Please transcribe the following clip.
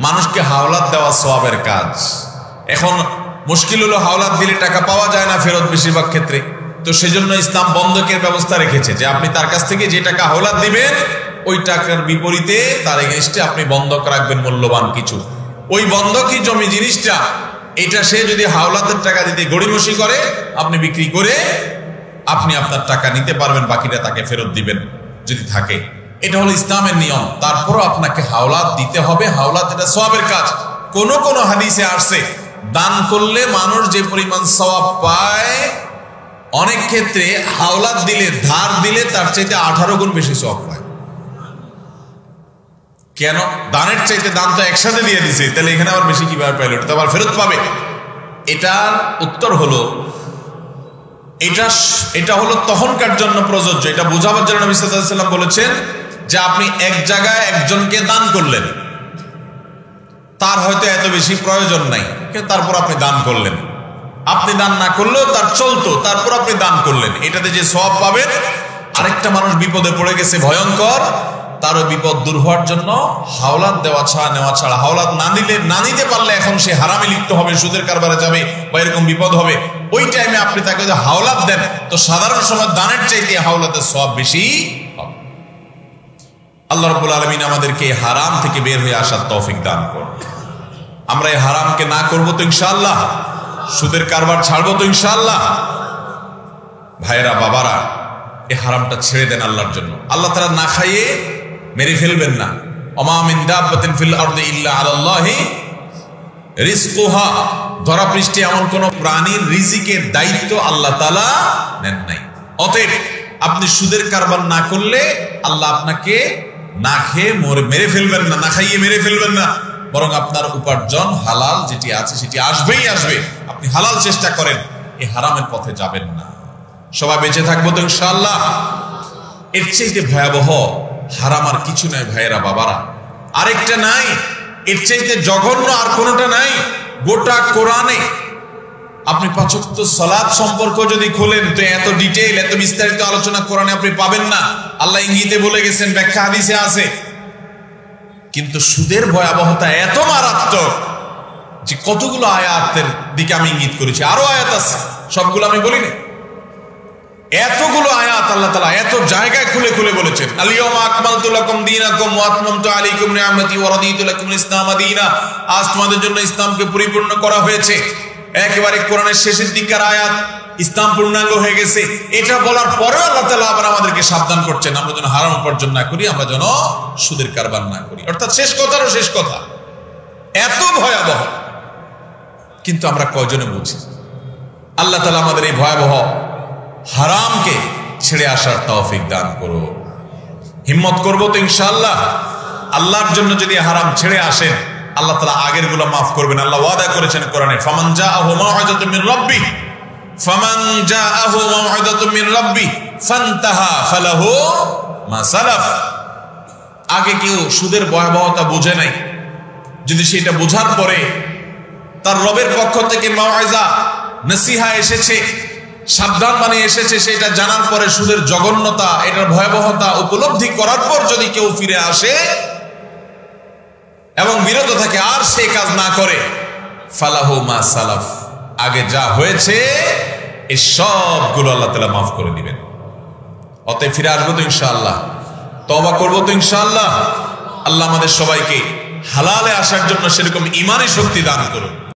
মানুষকে হাওলাত দেওয়া সওয়াবের কাজ। এখন মুশকিল হলো হাওলাত দিলে টাকা পাওয়া যায় না ফেরত বেশিরভাগ ক্ষেত্রে। তো সেজন্য ইসলাম বন্ধকের ব্যবস্থা রেখেছে যে আপনি তার কাছ থেকে যে টাকা হাওলাত দিবেন ওই টাকার বিপরীতে তার এগেইনস্টে আপনি বন্ধক রাখবেন মূল্যবান কিছু। ওই বন্ধকি জমি জিনিসটা এটা সে যদি হাওলাতের টাকা দিতে গড়িমসি করে আপনি বিক্রি করে আপনি আপনার টাকা নিতে পারবেন, বাকিটা তাকে ফেরত দিবেন যদি থাকে। এটা হলো ইসলামের নিয়ম। তারপরও আপনাকে হাওলাত দিতে হবে। হাওলাত এটা সওয়াবের কাজ। কোন কোন হাদিসে আসছে দান করলে মানুষ যে পরিমাণ সওয়াব পায়, অনেক ক্ষেত্রে হাওলাত দিলে ধার দিলে তার চাইতে 18 গুণ বেশি সওয়াব পায়। কেন? দানের চাইতে দান তো একসাথে দিয়ে দিছে, তাহলে এখানে আবার বেশি কিভাবে পাইল? এটা তো আবার ফেরত পাবে। এটার উত্তর হলো এটা হলো তখনকার জন্য প্রযোজ্য। এটা বোঝাবার জন্য নবী সাল্লাল্লাহু আলাইহি ওয়াসাল্লাম বলেছেন যে আপনি এক জায়গায় একজনকে দান করলেন, তার হয়তো এত বেশি প্রয়োজন নাই, কিন্তু তারপর আপনি দান করলেন। আপনি দান না করলেও তার চলতো, তারপর আপনি দান করলেন, এটাতে যে সওয়াব পাবেন। আরেকটা মানুষ বিপদে পড়ে গেছে ভয়ঙ্কর, তার ওই বিপদ দূর হওয়ার জন্য হাওলাত দেওয়া ছাড়া নেওয়া ছাড়া, হাওলাত না নিতে পারলে এখন সে হারামে লিপ্ত হবে, সুদের কারবারে যাবে বা এরকম বিপদ হবে। ওই টাইমে আপনি তাকে যদি হাওলাত দেন তো সাধারণ সময় দানের চাইতে হাওলাতের সওয়াব বেশি হবে। আল্লাহ রাব্বুল আলামিন আমাদেরকে হারাম থেকে বের হয়ে আসার তৌফিক দান করুন। আমরা এই হারামকে না করবো তো ইনশাআল্লাহ, সুদের কারবার ছাড়বো তো ইনশাআল্লাহ। ভাইরা বাবারা, এই হারামটা ছেড়ে দেন আল্লাহর জন্য। আল্লাহ তাআলা না খাইয়ে মেরে ফেলবেন না। ওমা মিন দাব্বাতিন ফিল আরদি ইল্লা আলাল্লাহি রিজকুহা। ধরা পৃষ্ঠে এমন কোন প্রাণীর রিজিকের দায়িত্ব আল্লাহ তাআলা নেন নাই। অতএব আপনি সুদের কারবার না করলে আল্লাহ আপনাকে না খেয়ে মেরে ফেলবেন না, না খাইয়ে মেরে ফেলবেন না, বরং আপনার উপার্জন হালাল যেটি আছে সেটি আসবেই আসবে। আপনি হালাল চেষ্টা করেন, এই হারামের পথে যাবেন না। সবাই বেঁচে থাকবো তো ইনশাআল্লাহ। এর চাইতে ভয়াবহ হারাম আর কিছু নাই ভাইয়েরা বাবারা, আরেকটা নাই। এর চাইতে জঘন্য আর কোনোটা নাই। গোটা কোরআনে আপনি 5 ওয়াক্ত সালাত সম্পর্ক যদি খোলেন তো এত ডিটেইল, এত বিস্তারিত আলোচনা কোরআনে আপনি পাবেন না। আল্লাহ ইঙ্গিতে বলে গেছেন, ব্যাখ্যা হাদিসে আছে। কিন্তু সুদের ভয়াবহতা এত মারাত্মক যে কতগুলো আয়াতের দিকে আমি ইঙ্গিত করেছি, আরো আয়াত আছে, সবগুলো আমি বলিনি। এতগুলো আয়াত আল্লাহ তাআলা এত জায়গায় খুলে খুলে বলেছেন, আল-ইয়াওমা আকমালতু লাকুম দীনাকুম ওয়া আতমামতু আলাইকুম নি'মাতি ওয়া রাদিতু লাকুমুল ইসলাম দীনা। আজ তোমাদের জন্য ইসলামকে পরিপূর্ণ করা হয়েছে। একেবারে কোরআনের শেষের দিককার আয়াত, ইসলাম পূর্ণাঙ্গ হয়ে গেছে। এটা বলার পরেও আল্লাহ তাআলা আবার আমাদেরকে সাবধান করছেন আমরা যেন হারাম উপার্জন না করি, আমরা যেন সুদের কারবার না করি। অর্থাৎ শেষ কথারও শেষ কথা, এত ভয়াবহ। কিন্তু আমরা কয়জনে বুঝি? আল্লাহ তাআলা আমাদের এই ভয়াবহ হারামকে ছেড়ে আসার তৌফিক দান করো। হিম্মত করবো তো ইনশাআল্লাহ। আল্লাহর জন্য যদি হারাম ছেড়ে আসেন আল্লাহ তাআলা আগের গুলো মাফ করবেন। আল্লাহ ওয়াদা করেছেন কোরআনে, ফামান জাআহু মাউইযাতুম মির রাব্বি ফান্তাহা ফালাহু মা সালাফ। আগে কেউ সুদের ভয়াবহতা বুঝে নাই, যদি সেটা বোঝার পরে তার রবের পক্ষ থেকে মাউইযা নসিহা এসেছে, সাবধান বাণী এসেছে, সেটা জানার পরে সুদের জঘন্যতা, এটার ভয়াবহতা উপলব্ধি করার পর যদি কেউ ফিরে আসে এবং বিরত থাকে আর সে কাজ না করে, ফালাহু মা সালাফ, আগে যা হয়েছে এই সবগুলো আল্লাহ তাআলা মাফ করে দিবেন। অতএব ফিরে আসবো তো ইনশাআল্লাহ, তওবা করবো তো ইনশাআল্লাহ। আল্লাহ আমাদের সবাইকে হালালে আসার জন্য সেরকম ঈমানি শক্তি দান করুন।